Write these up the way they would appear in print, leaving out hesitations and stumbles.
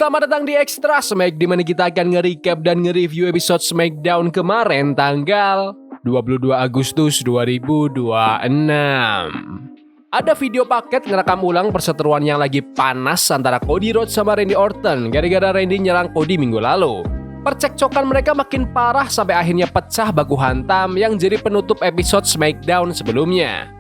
Selamat datang di Extra Smack, di mana kita akan nge-recap dan nge-review episode SmackDown kemarin tanggal 22 Agustus 2026. Ada video paket ngerekam ulang perseteruan yang lagi panas antara Cody Rhodes sama Randy Orton gara-gara Randy nyerang Cody minggu lalu. Percekcokan mereka makin parah sampai akhirnya pecah baku hantam yang jadi penutup episode SmackDown sebelumnya.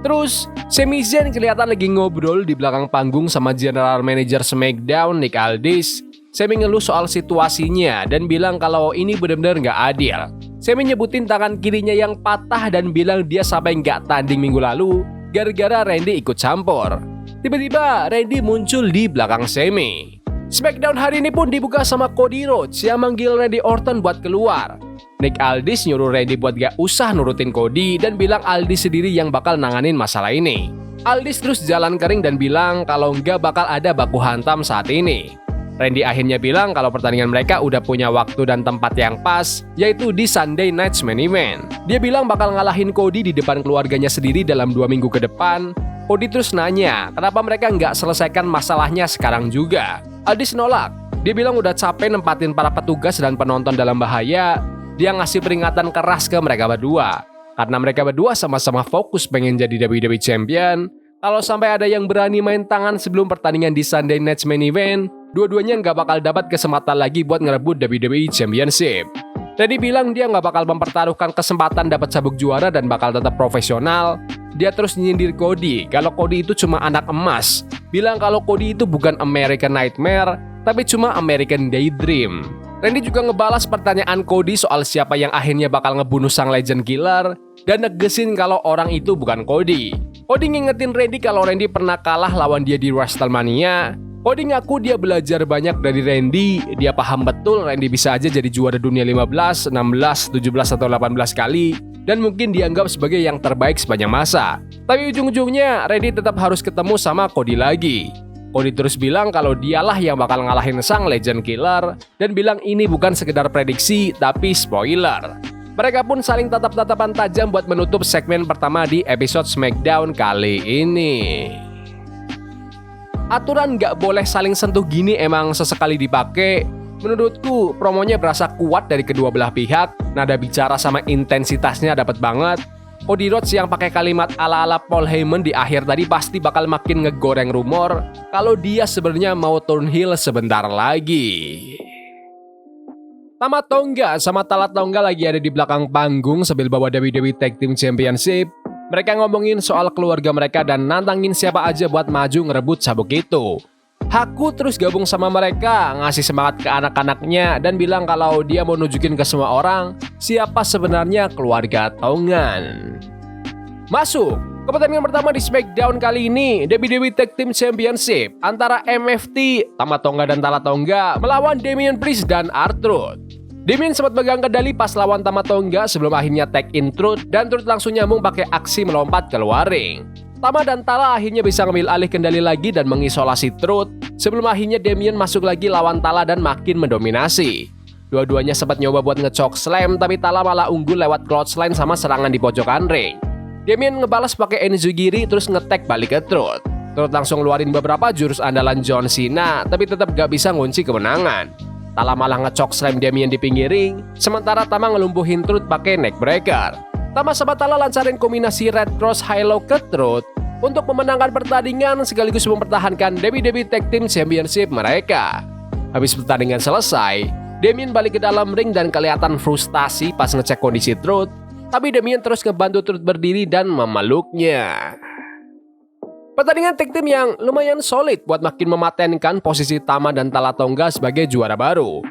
Terus, Sami Zayn kelihatan lagi ngobrol di belakang panggung sama General Manager SmackDown, Nick Aldis. Sami ngeluh soal situasinya dan bilang kalau ini benar-benar nggak adil. Sami nyebutin tangan kirinya yang patah dan bilang dia sampai nggak tanding minggu lalu gara-gara Randy ikut campur. Tiba-tiba Randy muncul di belakang Sami. SmackDown hari ini pun dibuka sama Cody Rhodes yang manggil Randy Orton buat keluar. Nick Aldis nyuruh Randy buat gak usah nurutin Cody dan bilang Aldis sendiri yang bakal nanganin masalah ini. Aldis terus jalan kering dan bilang kalau nggak bakal ada baku hantam saat ini. Randy akhirnya bilang kalau pertandingan mereka udah punya waktu dan tempat yang pas, yaitu di Sunday Night's Main Event. Dia bilang bakal ngalahin Cody di depan keluarganya sendiri dalam 2 minggu ke depan. Cody terus nanya kenapa mereka nggak selesaikan masalahnya sekarang juga. Aldis nolak. Dia bilang udah capek nempatin para petugas dan penonton dalam bahaya. Dia ngasih peringatan keras ke mereka berdua. Karena mereka berdua sama-sama fokus pengen jadi WWE Champion. Kalau sampai ada yang berani main tangan sebelum pertandingan di Sunday Night's Main Event, dua-duanya nggak bakal dapat kesempatan lagi buat ngerebut WWE Championship. Randy bilang dia nggak bakal mempertaruhkan kesempatan dapat sabuk juara dan bakal tetap profesional. Dia terus nyindir Cody kalau Cody itu cuma anak emas. Bilang kalau Cody itu bukan American Nightmare, tapi cuma American Daydream. Randy juga ngebalas pertanyaan Cody soal siapa yang akhirnya bakal ngebunuh sang Legend Killer dan negesin kalau orang itu bukan Cody. Cody ngingetin Randy kalau Randy pernah kalah lawan dia di WrestleMania. Cody ngaku dia belajar banyak dari Randy. Dia paham betul Randy bisa aja jadi juara dunia 15, 16, 17, atau 18 kali dan mungkin dianggap sebagai yang terbaik sepanjang masa. Tapi ujung-ujungnya Randy tetap harus ketemu sama Cody lagi. Cody terus bilang kalau dialah yang bakal ngalahin sang Legend Killer dan bilang ini bukan sekedar prediksi tapi spoiler. Mereka pun saling tatap-tatapan tajam buat menutup segmen pertama di episode SmackDown kali ini. Aturan nggak boleh saling sentuh gini emang sesekali dipakai. Menurutku promonya berasa kuat dari kedua belah pihak. Nada bicara sama intensitasnya dapat banget. Cody Rhodes yang pakai kalimat ala-ala Paul Heyman di akhir tadi pasti bakal makin ngegoreng rumor kalau dia sebenarnya mau turn heel sebentar lagi. Tama Tonga sama Tala Tonga lagi ada di belakang panggung sambil bawa WWE Tag Team Championship. Mereka ngomongin soal keluarga mereka dan nantangin siapa aja buat maju ngerebut sabuk itu. Haku terus gabung sama mereka, ngasih semangat ke anak-anaknya dan bilang kalau dia mau nunjukin ke semua orang siapa sebenarnya keluarga Tongan. Masuk ke pertandingan pertama di SmackDown kali ini, WWE Tag Team Championship antara MFT, Tama Tonga dan Tala Tonga melawan Damian Priest dan R-Truth. Damian sempat megang kendali pas lawan Tama Tonga sebelum akhirnya tag in Truth dan Truth langsung nyambung pakai aksi melompat keluar ring. Tama dan Tala akhirnya bisa ngambil alih kendali lagi dan mengisolasi Truth sebelum akhirnya Damian masuk lagi lawan Tala dan makin mendominasi. Dua-duanya sempat nyoba buat nge-choke slam tapi Tala malah unggul lewat clothesline sama serangan di pojokan ring. Damian ngebalas pakai enziguri terus nge-tag balik ke Truth. Truth langsung ngeluarin beberapa jurus andalan John Cena tapi tetap gak bisa ngunci kemenangan. Tala malah nge-choke slam Damian di pinggir ring, sementara Tama ngelumpuhin Truth pakai neckbreaker. Tama sama Tala lancarin kombinasi Red Cross High Low ke Truth untuk memenangkan pertandingan sekaligus mempertahankan WWE Tag Team Championship mereka. Habis pertandingan selesai, Damian balik ke dalam ring dan kelihatan frustasi pas ngecek kondisi Truth, tapi Damian terus ngebantu Truth berdiri dan memeluknya. Pertandingan tag team yang lumayan solid buat makin mematenkan posisi Tama dan Tala Tonga sebagai juara baru.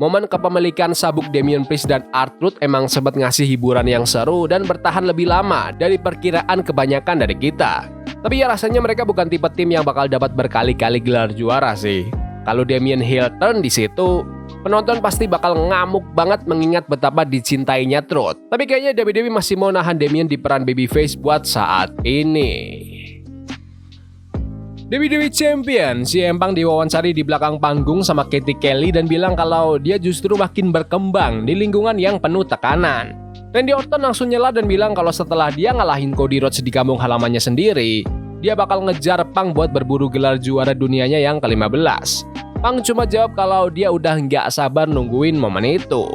Momen kepemilikan sabuk Damian Priest dan R-Truth emang sempat ngasih hiburan yang seru dan bertahan lebih lama dari perkiraan kebanyakan dari kita. Tapi ya rasanya mereka bukan tipe tim yang bakal dapat berkali-kali gelar juara sih. Kalau Damian heel turn di situ, penonton pasti bakal ngamuk banget mengingat betapa dicintainya Truth. Tapi kayaknya WWE masih mau nahan Damian di peran babyface buat saat ini. WWE Champion, si Empang diwawancari di belakang panggung sama Katie Kelly dan bilang kalau dia justru makin berkembang di lingkungan yang penuh tekanan. Randy Orton langsung nyela dan bilang kalau setelah dia ngalahin Cody Rhodes di kampung halamannya sendiri, dia bakal ngejar Punk buat berburu gelar juara dunianya yang ke-15. Pang cuma jawab kalau dia udah nggak sabar nungguin momen itu.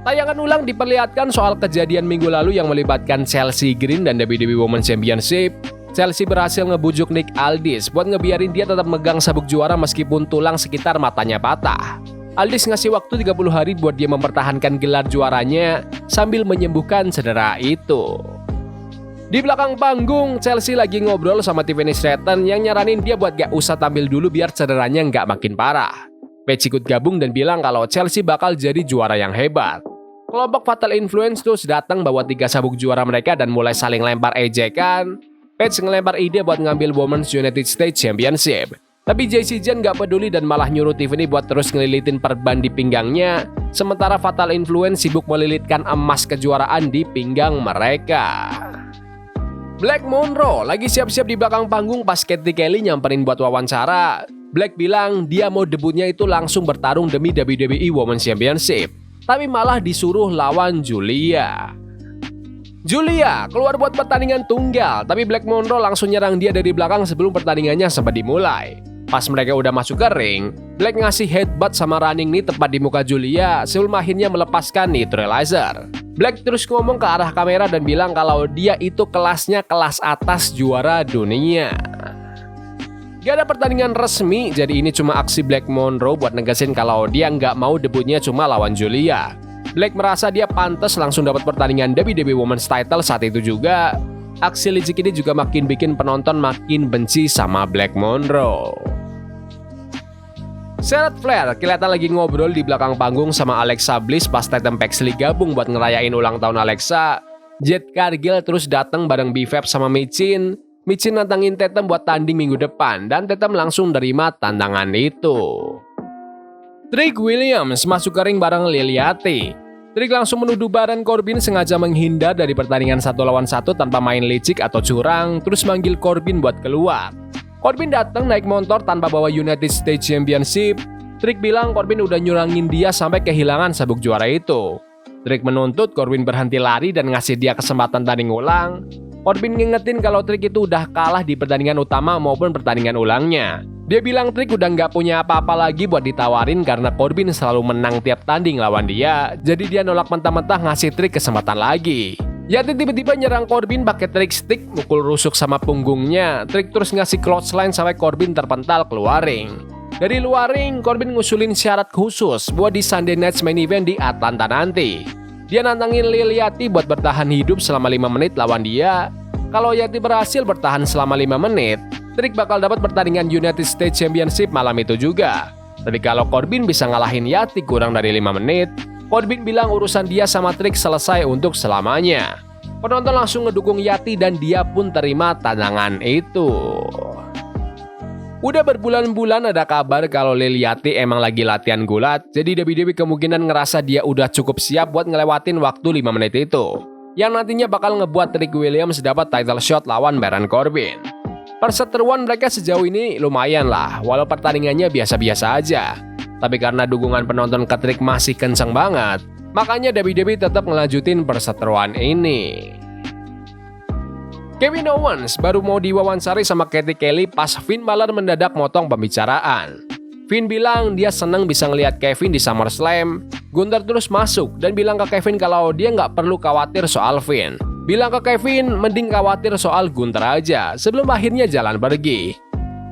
Tayangan ulang diperlihatkan soal kejadian minggu lalu yang melibatkan Chelsea Green dan WWE Women's Championship. Chelsea berhasil ngebujuk Nick Aldis buat ngebiarin dia tetap megang sabuk juara meskipun tulang sekitar matanya patah. Aldis ngasih waktu 30 hari buat dia mempertahankan gelar juaranya sambil menyembuhkan cedera itu. Di belakang panggung, Chelsea lagi ngobrol sama Tiffany Stratton yang nyaranin dia buat gak usah tampil dulu biar cederanya gak makin parah. Paige ikut gabung dan bilang kalau Chelsea bakal jadi juara yang hebat. Kelompok Fatal Influence terus datang bawa 3 sabuk juara mereka dan mulai saling lempar ejekan. Paige ngelempar ide buat ngambil Women's United States Championship. Tapi Jacy Jane gak peduli dan malah nyuruh Tiffany buat terus ngelilitin perban di pinggangnya. Sementara Fatal Influence sibuk melilitkan emas kejuaraan di pinggang mereka. Black Monroe lagi siap-siap di belakang panggung pas Katie Kelly nyamperin buat wawancara. Black bilang dia mau debutnya itu langsung bertarung demi WWE Women's Championship, tapi malah disuruh lawan Julia. Julia keluar buat pertandingan tunggal, tapi Black Monroe langsung nyerang dia dari belakang sebelum pertandingannya sempat dimulai. Pas mereka udah masuk ke ring, Black ngasih headbutt sama running knee tepat di muka Julia sebelum akhirnya melepaskan neutralizer. Black terus ngomong ke arah kamera dan bilang kalau dia itu kelasnya kelas atas juara dunia. Gak ada pertandingan resmi, jadi ini cuma aksi Black Monroe buat negesin kalau dia nggak mau debutnya cuma lawan Julia. Black merasa dia pantas langsung dapat pertandingan WWE Women's Title saat itu juga. Aksi licik ini juga makin bikin penonton makin benci sama Black Monroe. Charlotte Flair kelihatan lagi ngobrol di belakang panggung sama Alexa Bliss pas Tatum Paxley gabung buat ngerayain ulang tahun Alexa. Jade Cargill terus datang bareng BFAB sama Michin. Michin nantangin Tatum buat tanding minggu depan dan Tatum langsung nerima tantangan itu. Trick Williams masuk ke ring bareng Liliati. Trick langsung menuduh Baron Corbin sengaja menghindar dari pertandingan 1 lawan 1 tanpa main licik atau curang, terus manggil Corbin buat keluar. Corbin datang naik motor tanpa bawa United States Championship. Trick bilang Corbin udah nyurangin dia sampai kehilangan sabuk juara itu. Trick menuntut Corbin berhenti lari dan ngasih dia kesempatan tanding ulang. Corbin ngingetin kalau Trick itu udah kalah di pertandingan utama maupun pertandingan ulangnya. Dia bilang Trick udah nggak punya apa-apa lagi buat ditawarin karena Corbin selalu menang tiap tanding lawan dia. Jadi dia nolak mentah-mentah ngasih Trick kesempatan lagi. Yati tiba-tiba nyerang Corbin pakai trick stick, mukul rusuk sama punggungnya. Trick terus ngasih clothesline sampai Corbin terpental keluar ring. Dari luar ring, Corbin ngusulin syarat khusus buat di Sunday Night's Main Event di Atlanta nanti. Dia nantangin Liliati buat bertahan hidup selama 5 menit lawan dia. Kalau Yati berhasil bertahan selama 5 menit, Trick bakal dapat pertandingan United States Championship malam itu juga. Tapi kalau Corbin bisa ngalahin Yati kurang dari 5 menit, Corbin bilang urusan dia sama Trick selesai untuk selamanya. Penonton langsung ngedukung Yati dan dia pun terima tantangan itu. Udah berbulan-bulan ada kabar kalau Liliati emang lagi latihan gulat, jadi WWE kemungkinan ngerasa dia udah cukup siap buat ngelewatin waktu 5 menit itu, yang nantinya bakal ngebuat Trick Williams dapat title shot lawan Baron Corbin. Perseteruan mereka sejauh ini lumayan lah, walau pertandingannya biasa-biasa aja. Tapi karena dukungan penonton ke Trick masih kenceng banget, makanya WWE tetap ngelanjutin perseteruan ini. Kevin Owens baru mau diwawancari sama Katie Kelly pas Finn Balor mendadak motong pembicaraan. Finn bilang dia seneng bisa ngelihat Kevin di SummerSlam. Gunther terus masuk dan bilang ke Kevin kalau dia nggak perlu khawatir soal Finn. Bilang ke Kevin mending khawatir soal Gunther aja sebelum akhirnya jalan pergi.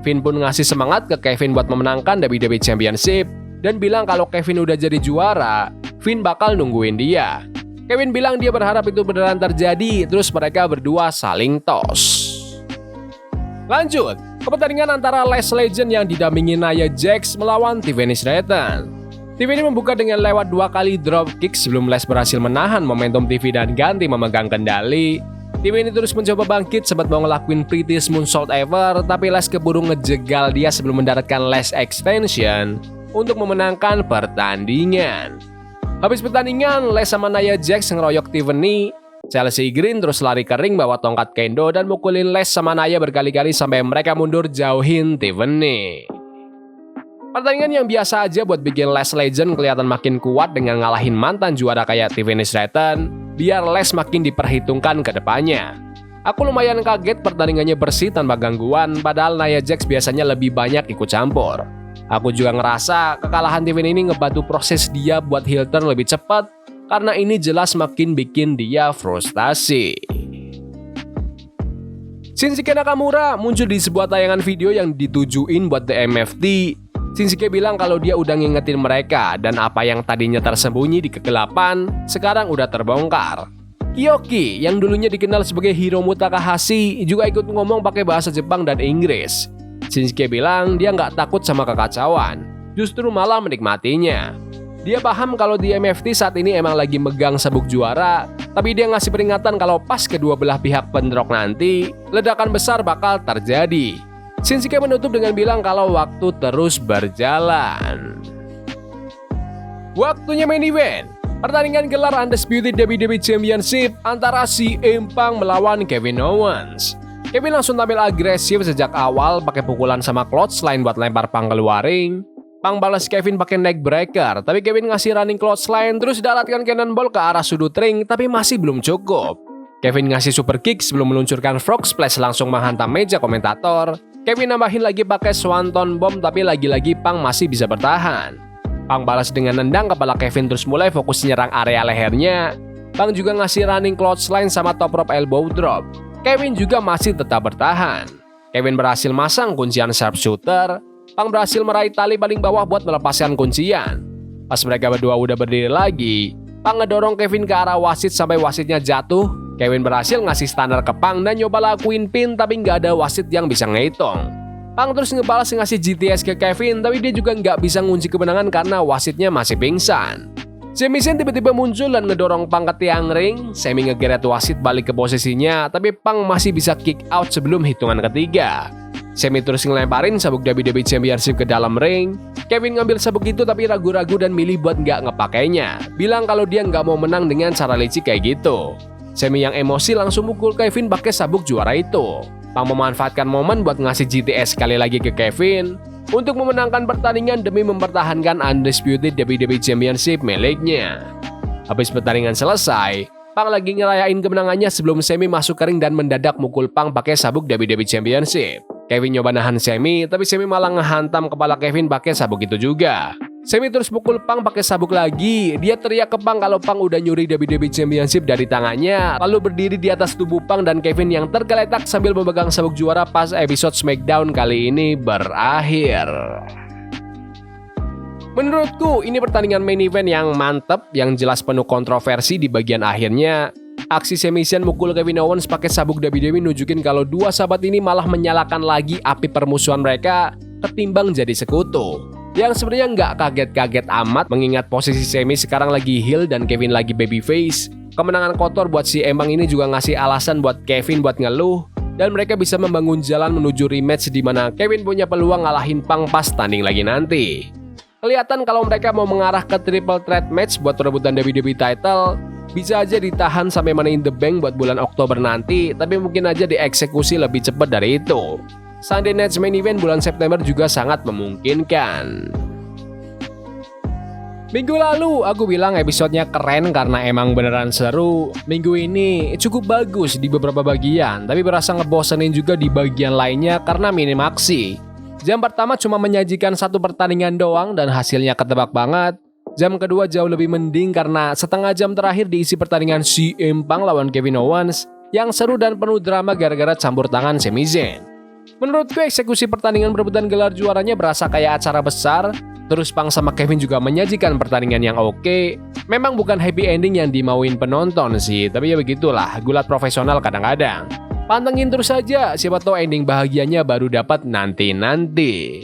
Finn pun ngasih semangat ke Kevin buat memenangkan WWE Championship dan bilang kalau Kevin udah jadi juara, Finn bakal nungguin dia. Kevin bilang dia berharap itu beneran terjadi, terus mereka berdua saling tos. Lanjut ke pertandingan antara Les Legend yang didampingi Nia Jax melawan Tiffany Stratton. Tiffany membuka dengan lewat 2 kali dropkick sebelum Les berhasil menahan momentum TV dan ganti memegang kendali. Tiffany terus mencoba bangkit sempat mau ngelakuin prettiest moonsault ever, tapi Les keburu ngejegal dia sebelum mendaratkan Les Extension untuk memenangkan pertandingan. Habis pertandingan, Les sama Nia Jax ngeroyok Tiffany. Chelsea Green terus lari ke ring bawa tongkat kendo dan mukulin Les sama Nia berkali-kali sampai mereka mundur jauhin Tiffany. Pertandingan yang biasa aja buat bikin Les Legend kelihatan makin kuat dengan ngalahin mantan juara kayak Tiffany Stratton, biar Les makin diperhitungkan ke depannya. Aku lumayan kaget pertandingannya bersih tanpa gangguan, padahal Nia Jax biasanya lebih banyak ikut campur. Aku juga ngerasa kekalahan Kevin ini ngebantu proses dia buat heel turn lebih cepat, karena ini jelas makin bikin dia frustasi. Shinsuke Nakamura muncul di sebuah tayangan video yang ditujuin buat The MFT. Shinsuke bilang kalau dia udah ngingetin mereka dan apa yang tadinya tersembunyi di kegelapan sekarang udah terbongkar. Kyoki yang dulunya dikenal sebagai Hiromu Takahashi juga ikut ngomong pakai bahasa Jepang dan Inggris. Shinsuke bilang dia nggak takut sama kekacauan, justru malah menikmatinya. Dia paham kalau di MFT saat ini emang lagi megang sabuk juara, tapi dia ngasih peringatan kalau pas kedua belah pihak bentrok nanti, ledakan besar bakal terjadi. Shinsuke menutup dengan bilang kalau waktu terus berjalan. Waktunya main event. Pertandingan gelar Undisputed WWE Championship antara CM Punk melawan Kevin Owens. Kevin langsung tampil agresif sejak awal pakai pukulan sama clothesline buat lempar Punk keluar ring. Punk balas Kevin pakai neck breaker, tapi Kevin ngasih running clothesline terus daratkan cannonball ke arah sudut ring, tapi masih belum cukup. Kevin ngasih super kick sebelum meluncurkan frog splash langsung menghantam meja komentator. Kevin nambahin lagi pakai swanton bomb, tapi lagi-lagi Punk masih bisa bertahan. Punk balas dengan nendang kepala Kevin terus mulai fokus nyerang area lehernya. Punk juga ngasih running clothesline sama top rope elbow drop. Kevin juga masih tetap bertahan. Kevin berhasil masang kuncian sharpshooter. Punk berhasil meraih tali paling bawah buat melepaskan kuncian. Pas mereka berdua udah berdiri lagi, Punk ngedorong Kevin ke arah wasit sampai wasitnya jatuh. Kevin berhasil ngasih standar ke Punk dan nyoba lakuin pin, tapi nggak ada wasit yang bisa ngitung. Punk terus ngebalas ngasih GTS ke Kevin, tapi dia juga nggak bisa ngunci kemenangan karena wasitnya masih pingsan. Sami Zayn tiba-tiba muncul dan ngedorong Punk ke tiang ring. Sami ngegeret wasit balik ke posisinya, tapi Punk masih bisa kick out sebelum hitungan ketiga. Sami terus ngelemparin sabuk WWE Championship ke dalam ring. Kevin ngambil sabuk itu tapi ragu-ragu dan milih buat nggak ngepakainya. Bilang kalau dia nggak mau menang dengan cara licik kayak gitu. Sami yang emosi langsung mukul Kevin pakai sabuk juara itu. Punk memanfaatkan momen buat ngasih GTS sekali lagi ke Kevin untuk memenangkan pertandingan demi mempertahankan Undisputed WWE Championship miliknya. Habis pertandingan selesai, Punk lagi ngerayain kemenangannya sebelum Sami masuk ke ring dan mendadak mukul Punk pakai sabuk WWE Championship. Kevin nyoba nahan Sami, tapi Sami malah ngehantam kepala Kevin pakai sabuk itu juga. Sami terus pukul Punk pakai sabuk lagi. Dia teriak ke Punk kalau Punk udah nyuri WWE Championship dari tangannya, lalu berdiri di atas tubuh Punk dan Kevin yang tergeletak sambil memegang sabuk juara pas episode SmackDown kali ini berakhir. Menurutku ini pertandingan main event yang mantep, yang jelas penuh kontroversi di bagian akhirnya. Aksi Sami Zayn mukul Kevin Owens pakai sabuk WWE nunjukin kalau dua sahabat ini malah menyalakan lagi api permusuhan mereka ketimbang jadi sekutu. Yang sebenarnya nggak kaget-kaget amat mengingat posisi Sami sekarang lagi heel dan Kevin lagi babyface. Kemenangan kotor buat si Emang ini juga ngasih alasan buat Kevin buat ngeluh dan mereka bisa membangun jalan menuju rematch di mana Kevin punya peluang ngalahin Punk pas tanding lagi nanti. Kelihatan kalau mereka mau mengarah ke triple threat match buat perebutan WWE title, bisa aja ditahan sampai Money in the Bank buat bulan Oktober nanti, tapi mungkin aja dieksekusi lebih cepat dari itu. Sunday Night Main Event bulan September juga sangat memungkinkan. Minggu lalu aku bilang episodenya keren karena emang beneran seru. Minggu ini cukup bagus di beberapa bagian, tapi berasa ngebosenin juga di bagian lainnya karena minim aksi. Jam pertama cuma menyajikan satu pertandingan doang dan hasilnya ketebak banget. Jam kedua jauh lebih mending karena setengah jam terakhir diisi pertandingan CM Punk lawan Kevin Owens yang seru dan penuh drama gara-gara campur tangan Sami Zayn. Menurutku eksekusi pertandingan perebutan gelar juaranya berasa kayak acara besar. Terus Punk sama Kevin juga menyajikan pertandingan yang oke. Memang bukan happy ending yang dimauin penonton sih, tapi ya begitulah, gulat profesional kadang-kadang. Pantengin terus saja, siapa tahu ending bahagianya baru dapat nanti-nanti.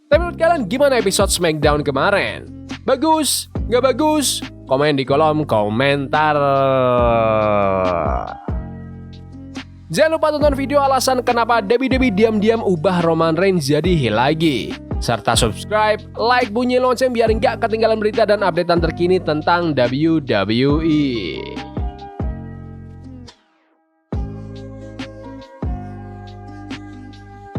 Tapi menurut kalian gimana episode SmackDown kemarin? Bagus? Nggak bagus? Komen di kolom komentar. Jangan lupa tonton video alasan kenapa WWE diam-diam ubah Roman Reigns jadi heel lagi. Serta subscribe, like, bunyi lonceng biar nggak ketinggalan berita dan updatean terkini tentang WWE.